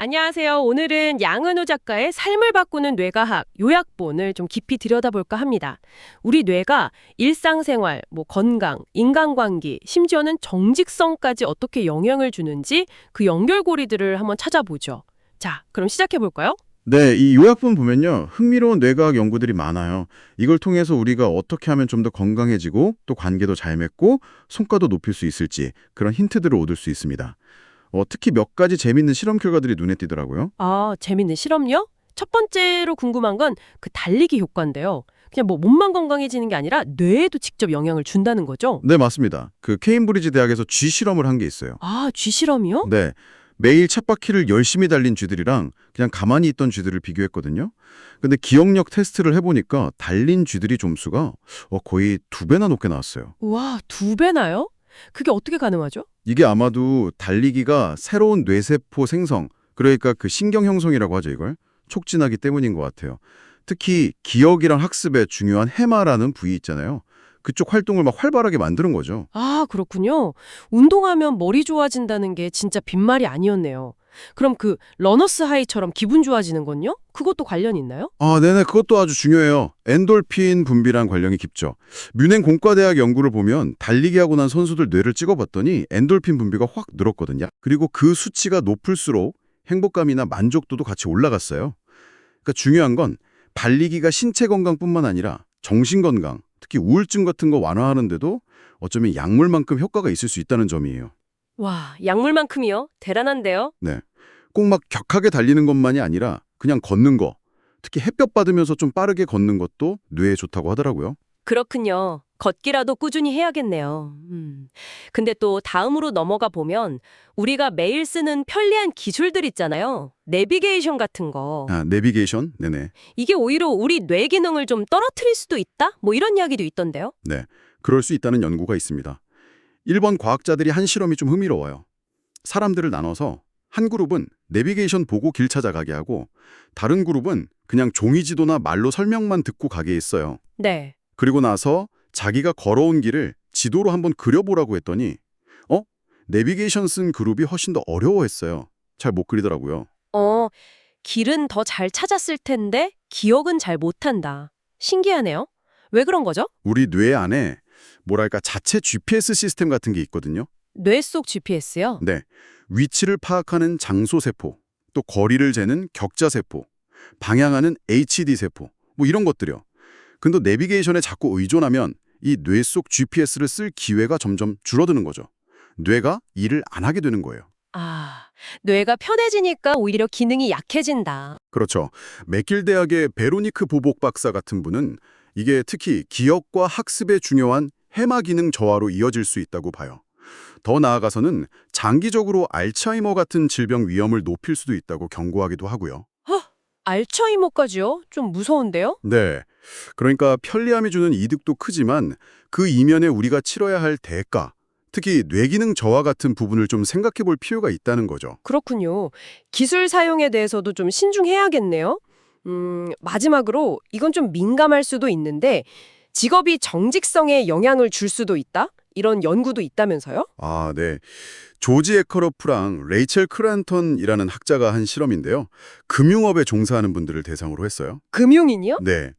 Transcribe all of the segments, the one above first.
안녕하세요. 오늘은 양은우 작가의 삶을 바꾸는 뇌과학 요약본을 좀 깊이 들여다볼까 합니다. 우리 뇌가 일상생활, 건강, 인간관계, 심지어는 정직성까지 어떻게 영향을 주는지 그 연결고리들을 한번 찾아보죠. 자, 그럼 시작해볼까요? 네, 이 요약본 보면요. 흥미로운 뇌과학 연구들이 많아요. 이걸 통해서 우리가 어떻게 하면 좀 더 건강해지고 또 관계도 잘 맺고 성과도 높일 수 있을지 그런 힌트들을 얻을 수 있습니다. 특히 몇 가지 재밌는 실험 결과들이 눈에 띄더라고요. 아, 재밌는 실험요? 첫 번째로 궁금한 건 그 달리기 효과인데요. 그냥 몸만 건강해지는 게 아니라 뇌에도 직접 영향을 준다는 거죠? 네, 맞습니다. 그 케임브리지 대학에서 쥐 실험을 한 게 있어요. 아, 쥐 실험이요? 네, 매일 쳇바퀴를 열심히 달린 쥐들이랑 그냥 가만히 있던 쥐들을 비교했거든요. 근데 기억력 테스트를 해보니까 달린 쥐들이 점수가 거의 2배나 높게 나왔어요. 우와, 2배나요? 그게 어떻게 가능하죠? 이게 아마도 달리기가 새로운 뇌세포 생성, 그러니까 그 신경 형성이라고 하죠, 이걸. 촉진하기 때문인 것 같아요. 특히 기억이랑 학습에 중요한 해마라는 부위 있잖아요. 그쪽 활동을 막 활발하게 만드는 거죠. 아, 그렇군요. 운동하면 머리 좋아진다는 게 진짜 빈말이 아니었네요. 그럼 그 러너스 하이처럼 기분 좋아지는 건요? 그것도 관련 있나요? 아, 네네, 그것도 아주 중요해요. 엔돌핀 분비랑 관련이 깊죠. 뮌헨 공과대학 연구를 보면 달리기 하고 난 선수들 뇌를 찍어봤더니 엔돌핀 분비가 확 늘었거든요. 그리고 그 수치가 높을수록 행복감이나 만족도도 같이 올라갔어요. 그러니까 중요한 건 달리기가 신체 건강뿐만 아니라 정신 건강, 특히 우울증 같은 거 완화하는데도 어쩌면 약물만큼 효과가 있을 수 있다는 점이에요. 와, 약물만큼이요? 대단한데요? 네. 꼭 막 격하게 달리는 것만이 아니라 그냥 걷는 거, 특히 햇볕 받으면서 좀 빠르게 걷는 것도 뇌에 좋다고 하더라고요. 그렇군요. 걷기라도 꾸준히 해야겠네요. 근데 또 다음으로 넘어가 보면 우리가 매일 쓰는 편리한 기술들 있잖아요. 내비게이션 같은 거. 아, 내비게이션? 네네. 이게 오히려 우리 뇌 기능을 좀 떨어뜨릴 수도 있다? 이런 이야기도 있던데요. 네. 그럴 수 있다는 연구가 있습니다. 일본 과학자들이 한 실험이 좀 흥미로워요. 사람들을 나눠서 한 그룹은 내비게이션 보고 길 찾아가게 하고 다른 그룹은 그냥 종이지도나 말로 설명만 듣고 가게 했어요. 네. 그리고 나서 자기가 걸어온 길을 지도로 한번 그려보라고 했더니 어? 내비게이션 쓴 그룹이 훨씬 더 어려워했어요. 잘 못 그리더라고요. 어, 길은 더 잘 찾았을 텐데 기억은 잘 못한다. 신기하네요. 왜 그런 거죠? 우리 뇌 안에 뭐랄까 자체 GPS 시스템 같은 게 있거든요. 뇌 속 GPS요? 네. 위치를 파악하는 장소세포, 또 거리를 재는 격자세포, 방향하는 HD세포, 이런 것들이요. 근데 내비게이션에 자꾸 의존하면 이 뇌 속 GPS를 쓸 기회가 점점 줄어드는 거죠. 뇌가 일을 안 하게 되는 거예요. 아, 뇌가 편해지니까 오히려 기능이 약해진다. 그렇죠. 맥길 대학의 베로니크 보복 박사 같은 분은 이게 특히 기억과 학습에 중요한 해마 기능 저하로 이어질 수 있다고 봐요. 더 나아가서는 장기적으로 알츠하이머 같은 질병 위험을 높일 수도 있다고 경고하기도 하고요. 알츠하이머까지요? 좀 무서운데요? 네. 그러니까 편리함이 주는 이득도 크지만 그 이면에 우리가 치러야 할 대가, 특히 뇌기능 저하 같은 부분을 좀 생각해 볼 필요가 있다는 거죠. 그렇군요. 기술 사용에 대해서도 좀 신중해야겠네요. 마지막으로 이건 좀 민감할 수도 있는데 직업이 정직성에 영향을 줄 수도 있다? 이런 연구도 있다면서요? 아, 네. 조지 에커러프랑 레이첼 크란턴이라는 학자가 한 실험인데요. 금융업에 종사하는 분들을 대상으로 했어요. 금융인이요? 네.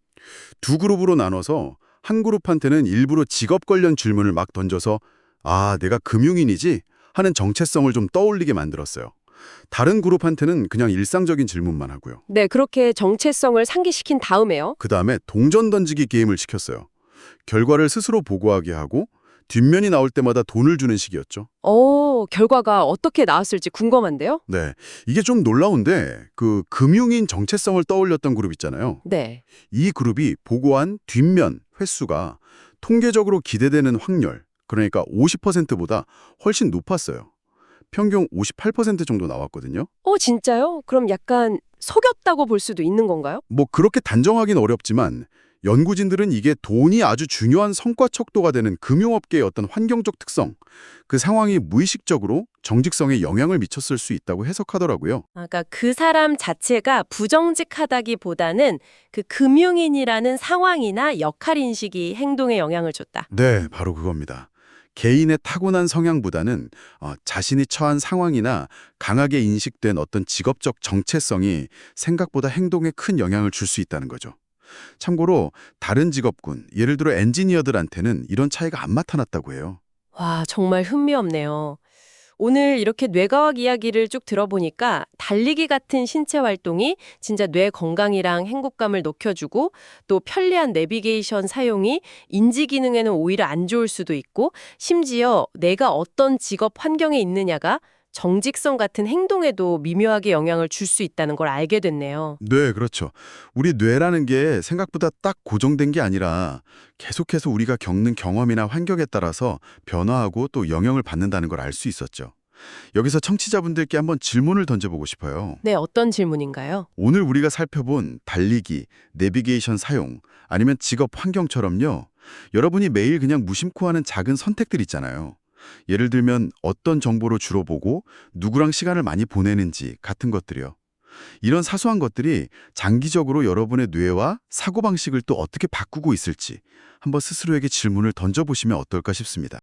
두 그룹으로 나눠서 한 그룹한테는 일부러 직업 관련 질문을 막 던져서 아, 내가 금융인이지? 하는 정체성을 좀 떠올리게 만들었어요. 다른 그룹한테는 그냥 일상적인 질문만 하고요. 네, 그렇게 정체성을 상기시킨 다음에요. 그 다음에 동전 던지기 게임을 시켰어요. 결과를 스스로 보고하게 하고 뒷면이 나올 때마다 돈을 주는 식이었죠. 결과가 어떻게 나왔을지 궁금한데요? 네, 이게 좀 놀라운데 그 금융인 정체성을 떠올렸던 그룹 있잖아요. 네. 이 그룹이 보고한 뒷면 횟수가 통계적으로 기대되는 확률, 그러니까 50%보다 훨씬 높았어요. 평균 58% 정도 나왔거든요. 진짜요? 그럼 약간 속였다고 볼 수도 있는 건가요? 그렇게 단정하긴 어렵지만 연구진들은 이게 돈이 아주 중요한 성과 척도가 되는 금융업계의 어떤 환경적 특성, 그 상황이 무의식적으로 정직성에 영향을 미쳤을 수 있다고 해석하더라고요. 그러니까 그 사람 자체가 부정직하다기보다는 그 금융인이라는 상황이나 역할 인식이 행동에 영향을 줬다. 네, 바로 그겁니다. 개인의 타고난 성향보다는 자신이 처한 상황이나 강하게 인식된 어떤 직업적 정체성이 생각보다 행동에 큰 영향을 줄 수 있다는 거죠. 참고로 다른 직업군, 예를 들어 엔지니어들한테는 이런 차이가 안 나타났다고 해요. 와, 정말 흥미롭네요. 오늘 이렇게 뇌과학 이야기를 쭉 들어보니까 달리기 같은 신체 활동이 진짜 뇌 건강이랑 행복감을 높여주고 또 편리한 내비게이션 사용이 인지 기능에는 오히려 안 좋을 수도 있고 심지어 내가 어떤 직업 환경에 있느냐가 정직성 같은 행동에도 미묘하게 영향을 줄 수 있다는 걸 알게 됐네요. 네, 그렇죠. 우리 뇌라는 게 생각보다 딱 고정된 게 아니라 계속해서 우리가 겪는 경험이나 환경에 따라서 변화하고 또 영향을 받는다는 걸 알 수 있었죠. 여기서 청취자분들께 한번 질문을 던져보고 싶어요. 네, 어떤 질문인가요? 오늘 우리가 살펴본 달리기, 내비게이션 사용, 아니면 직업 환경처럼요. 여러분이 매일 그냥 무심코 하는 작은 선택들 있잖아요. 예를 들면 어떤 정보를 주로 보고 누구랑 시간을 많이 보내는지 같은 것들이요. 이런 사소한 것들이 장기적으로 여러분의 뇌와 사고방식을 또 어떻게 바꾸고 있을지 한번 스스로에게 질문을 던져보시면 어떨까 싶습니다.